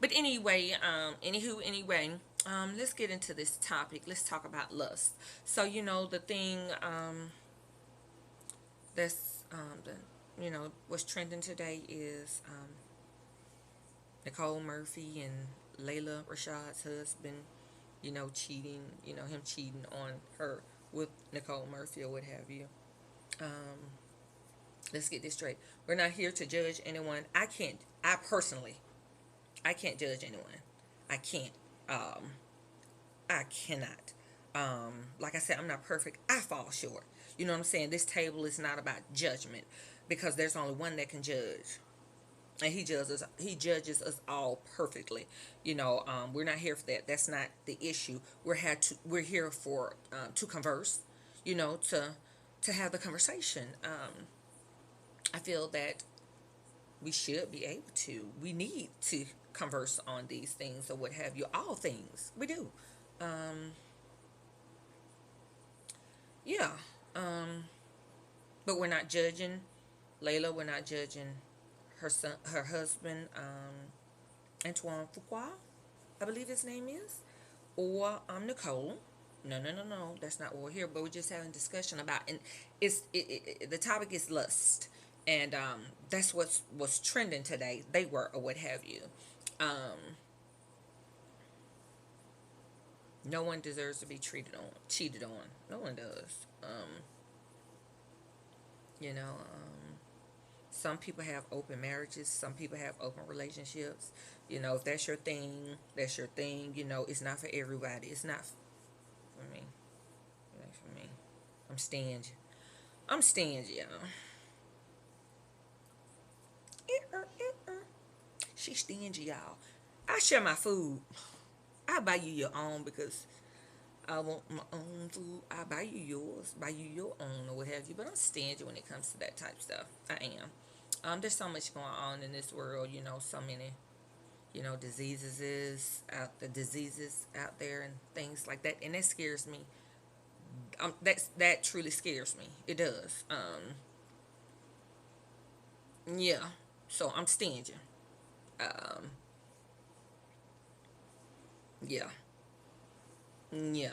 But anyway, let's get into this topic. Let's talk about lust. So the thing that's what's trending today is Nicole Murphy and Layla Rashad's husband. Cheating. Him cheating on her with Nicole Murphy or what have you. Um, let's get this straight. We're not here to judge anyone. I can't. I personally, I can't judge anyone. I can't. Um, I cannot. Like I said, I'm not perfect. I fall short. You know what I'm saying? This table is not about judgment because there's only one that can judge, and he judges us all perfectly. We're not here for that. That's not the issue. We're here for to converse. To have the conversation. I feel that we should be able to. We need to converse on these things or what have you. All things we do. Um, yeah. But we're not judging Layla. We're not judging her husband, Antoine Fuqua, I believe his name is, or Nicole. No, no, no, no. That's not what we're here. But we're just having a discussion about, and the topic is lust, and that's what's trending today. They were or what have you. Um, no one deserves to be cheated on. No one does. You know. Some people have open marriages. Some people have open relationships. If that's your thing, that's your thing. It's not for everybody. It's not for me. It ain't for me. I'm stingy. I'm stingy, y'all. She's stingy, y'all. I share my food. I buy you your own because I want my own food. I buy you yours, buy you your own or what have you. But I'm stingy when it comes to that type of stuff. I am. There's so much going on in this world. So many diseases out there and things like that, and that scares me. That truly scares me. It does. Yeah. So I'm stingy. Um, yeah, yeah.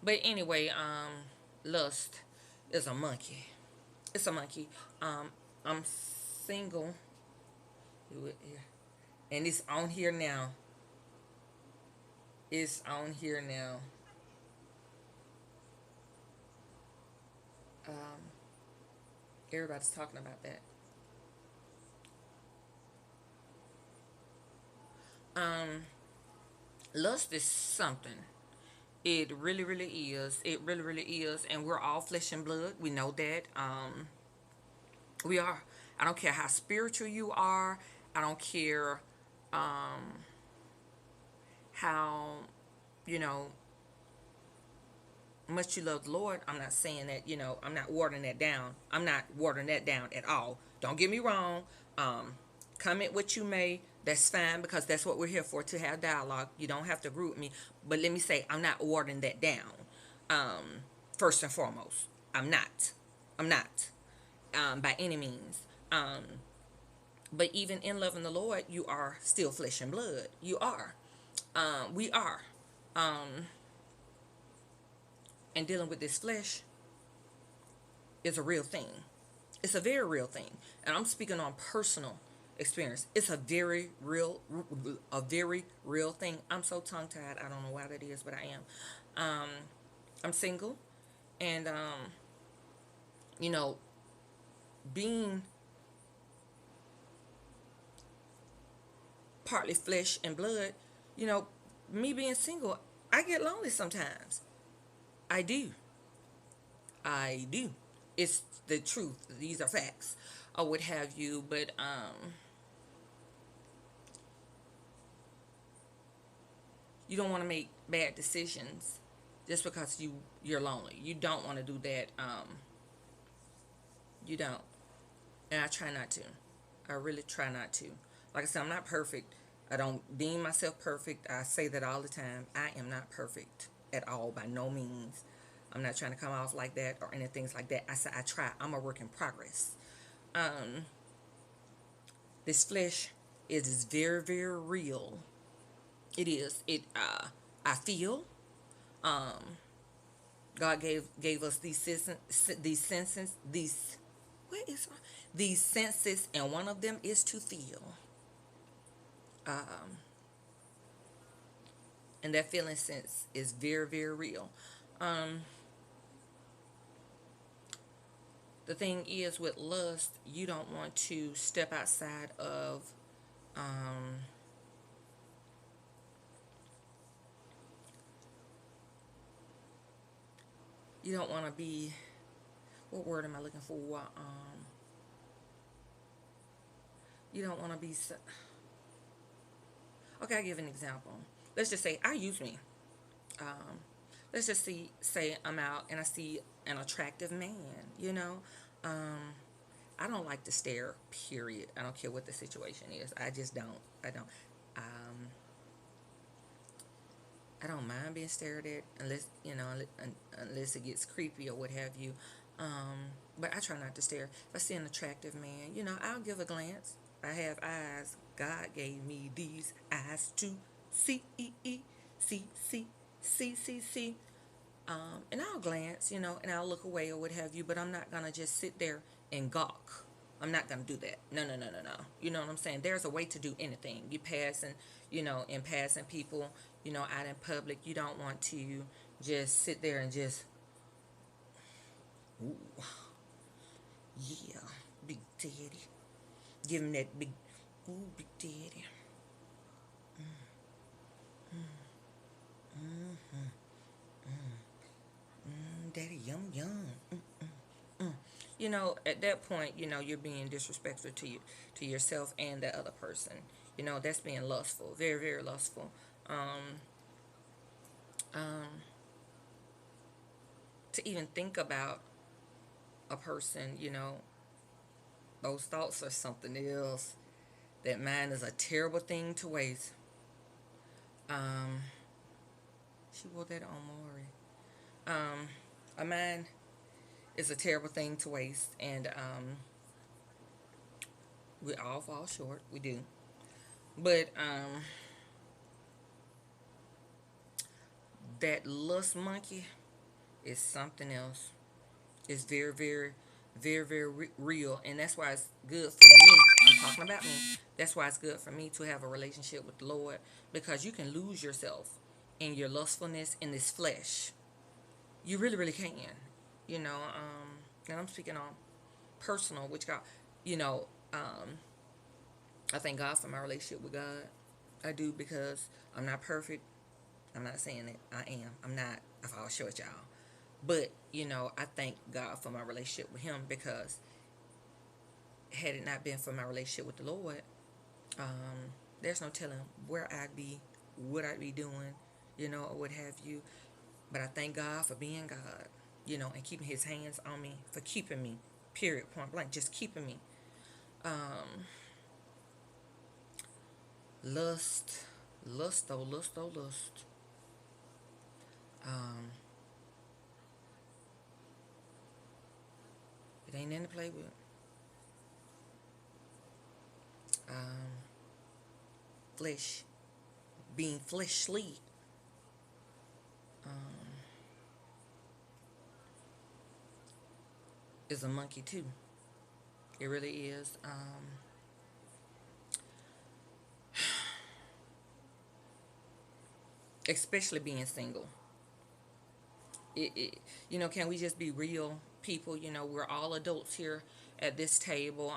But anyway, lust is a monkey. It's a monkey. I'm single, and it's on here now. It's on here now. Um, everybody's talking about that. Um, lust is something. It really, really is. It really, really is. And we're all flesh and blood. We know that. We are. I don't care how spiritual you are. I don't care um, how, you know, much you love the Lord. I'm not saying that, I'm not watering that down. I'm not watering that down at all. Don't get me wrong. Um, comment what you may. That's fine because that's what we're here for, to have dialogue. You don't have to agree with me. But let me say, I'm not watering that down. Um, first and foremost, I'm not. I'm not. By any means. But even in loving the Lord, you are still flesh and blood. You are. We are. Um, and dealing with this flesh is a real thing. It's a very real thing. And I'm speaking on personal experience. It's a very real thing. I'm so tongue tied. I don't know why that is, but I am. Um, I'm single, and you know, being partly flesh and blood, you know, me being single, I get lonely sometimes. I do. I do. It's the truth. These are facts, or what have you. But you don't want to make bad decisions just because you're lonely. You don't want to do that. You don't. And I try not to. I really try not to. Like I said, I'm not perfect. I don't deem myself perfect. I say that all the time. I am not perfect at all, by no means. I'm not trying to come off like that or anything like that. I say I try. I'm a work in progress. Um, this flesh. It is very, very real. It is. I feel. Um, God gave us these senses, what is these senses, and one of them is to feel. Um, and that feeling sense is very, very real. Um, the thing is, with lust, you don't want to step outside of. Um, you don't want to be. What word am I looking for? You don't want to be. Okay, I'll give an example. Let's just say I use me. Um, let's just say I'm out and I see an attractive man. You know, um, I don't like to stare. Period. I don't care what the situation is. I just don't. I don't. Um, I don't mind being stared at unless unless it gets creepy or what have you. But I try not to stare. If I see an attractive man, I'll give a glance. I have eyes. God gave me these eyes to see, see, see. And I'll glance, and I'll look away or what have you. But I'm not gonna just sit there and gawk. I'm not gonna do that. No, no, no, no, no. You know what I'm saying? There's a way to do anything. You passing, in passing people, out in public. You don't want to just sit there and just, ooh, yeah, big daddy. Give him that big, ooh, big daddy. Daddy, yum, yum. At that point, you're being disrespectful to yourself and the other person. That's being lustful, very, very lustful. Um, um, to even think about a person, those thoughts are something else. That mind is a terrible thing to waste. Um, she wore that on Maury. A mind is a terrible thing to waste, and we all fall short. We do, but that lust monkey is something else. It's very, very, very, very real, and that's why it's good for me. I'm talking about me. That's why it's good for me to have a relationship with the Lord, because you can lose yourself in your lustfulness in this flesh. You really, really can. And I'm speaking on personal, which God, you know, um, I thank God for my relationship with God. I do, because I'm not perfect. I'm not saying that I am. I'm not. I fall short, y'all. But, I thank God for my relationship with Him, because had it not been for my relationship with the Lord, there's no telling where I'd be, what I'd be doing, or what have you. But I thank God for being God, and keeping His hands on me, for keeping me, period, point blank, just keeping me. Um, lust, lust. Um, it ain't nothing to play with. Um, flesh, being fleshly, um, is a monkey too. It really is. Especially being single. Can we just be real people? We're all adults here at this table.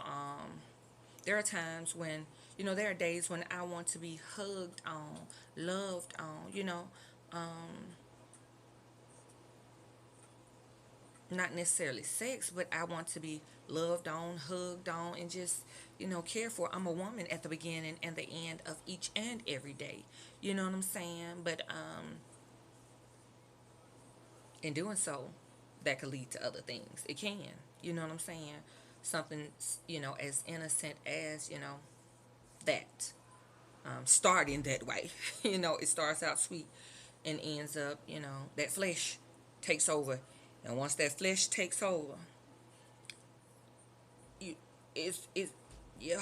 There are times when, there are days when I want to be hugged on, loved on, um, not necessarily sex, but I want to be loved on, hugged on, and just, cared for. I'm a woman at the beginning and the end of each and every day. You know what I'm saying? But in doing so, that could lead to other things. It can. You know what I'm saying? Something, as innocent as, that. Starting that way. It starts out sweet and ends up, that flesh takes over. And once that flesh takes over, you, it's yeah,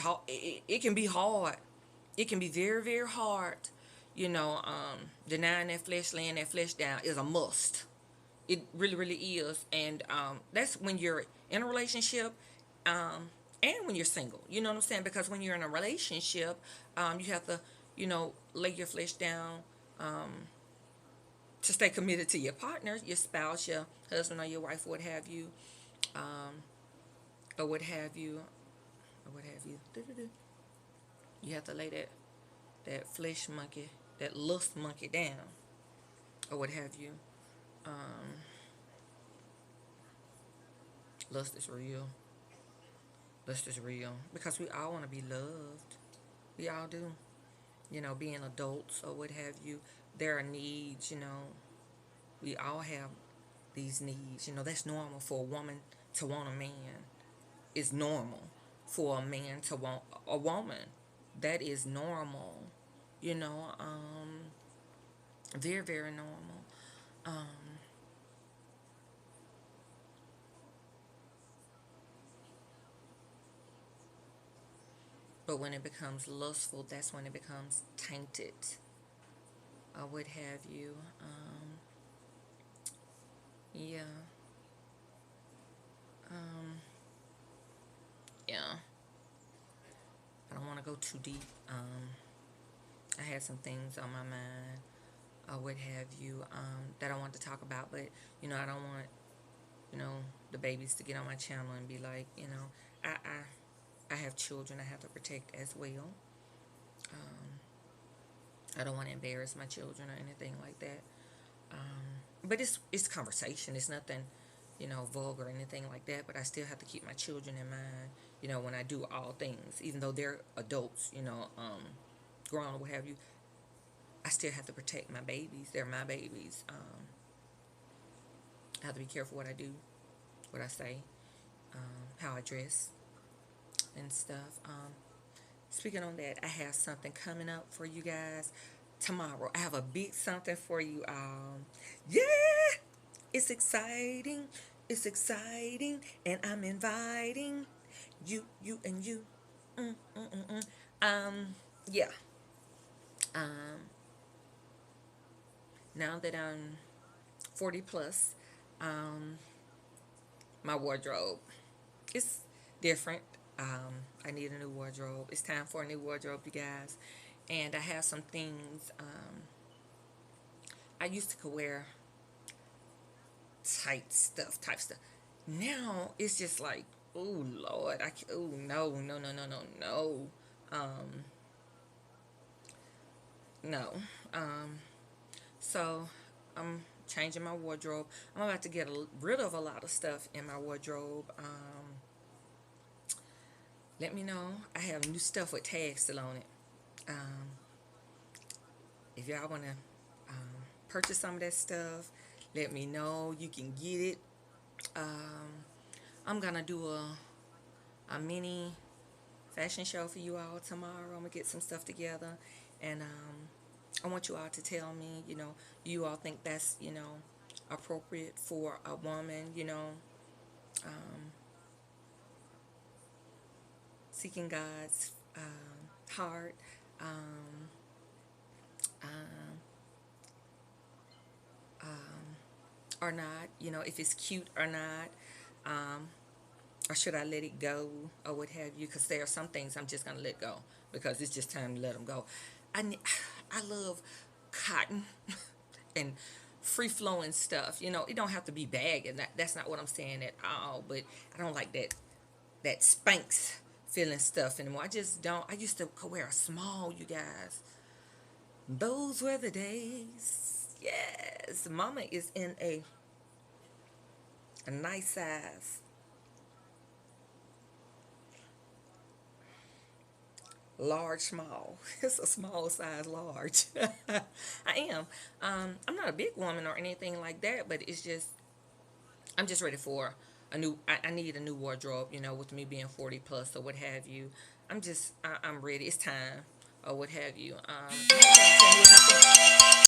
hard. It can be hard. It can be very, very hard. Denying that flesh, laying that flesh down is a must. It really, really is. And that's when you're in a relationship, and when you're single. You know what I'm saying? Because when you're in a relationship, you have to, lay your flesh down, to stay committed to your partner, your spouse, your husband or your wife, or what have you, um, or what have you, or what have you. You have to lay that flesh monkey, that lust monkey down, or what have you. Um, lust is real. Lust is real because we all want to be loved. We all do. Being adults or what have you, there are needs. We all have these needs. That's normal for a woman to want a man. It's normal for a man to want a woman. That is normal. You know, very, very normal. Um, but when it becomes lustful, that's when it becomes tainted or what have you. Yeah. Um, yeah. I don't want to go too deep. I had some things on my mind or what have you, that I want to talk about, but I don't want you know the babies to get on my channel and be like, I have children I have to protect as well. I don't want to embarrass my children or anything like that. But it's conversation. It's nothing, vulgar or anything like that. But I still have to keep my children in mind. When I do all things, even though they're adults, grown or what have you, I still have to protect my babies. They're my babies. I have to be careful what I do, what I say, how I dress, and stuff. Speaking on that, I have something coming up for you guys tomorrow. I have a big something for you. Yeah, it's exciting. It's exciting, and I'm inviting you, and you. Mm, mm, mm, mm. Yeah. Um, now that I'm 40 plus, um, my wardrobe is different. I need a new wardrobe. It's time for a new wardrobe, you guys. And I have some things. I used to wear tight stuff, type stuff. Now it's just like, oh Lord, oh no, no, no, no, no, no, um, no. Um, so I'm changing my wardrobe. I'm about to get rid of a lot of stuff in my wardrobe. Let me know. I have new stuff with tags still on it. Um, if y'all want to purchase some of that stuff, let me know. You can get it. Um, I'm gonna do a mini fashion show for you all tomorrow. I'm gonna get some stuff together, and I want you all to tell me, you all think that's appropriate for a woman, um, seeking God's heart, um, um, or not, if it's cute or not, um, or should I let it go or what have you? Because there are some things I'm just gonna let go because it's just time to let them go. I I love cotton and free flowing stuff. It don't have to be bag, and that's not what I'm saying at all. But I don't like that Spanx feeling stuff anymore. I just don't. I used to wear a small, you guys. Those were the days. Yes, Mama is in a nice size, large, small. It's a small size, large. I am. I'm not a big woman or anything like that, but it's just I'm just ready for a new. I need a new wardrobe. With me being 40 plus or what have you. I'm ready. It's time or what have you.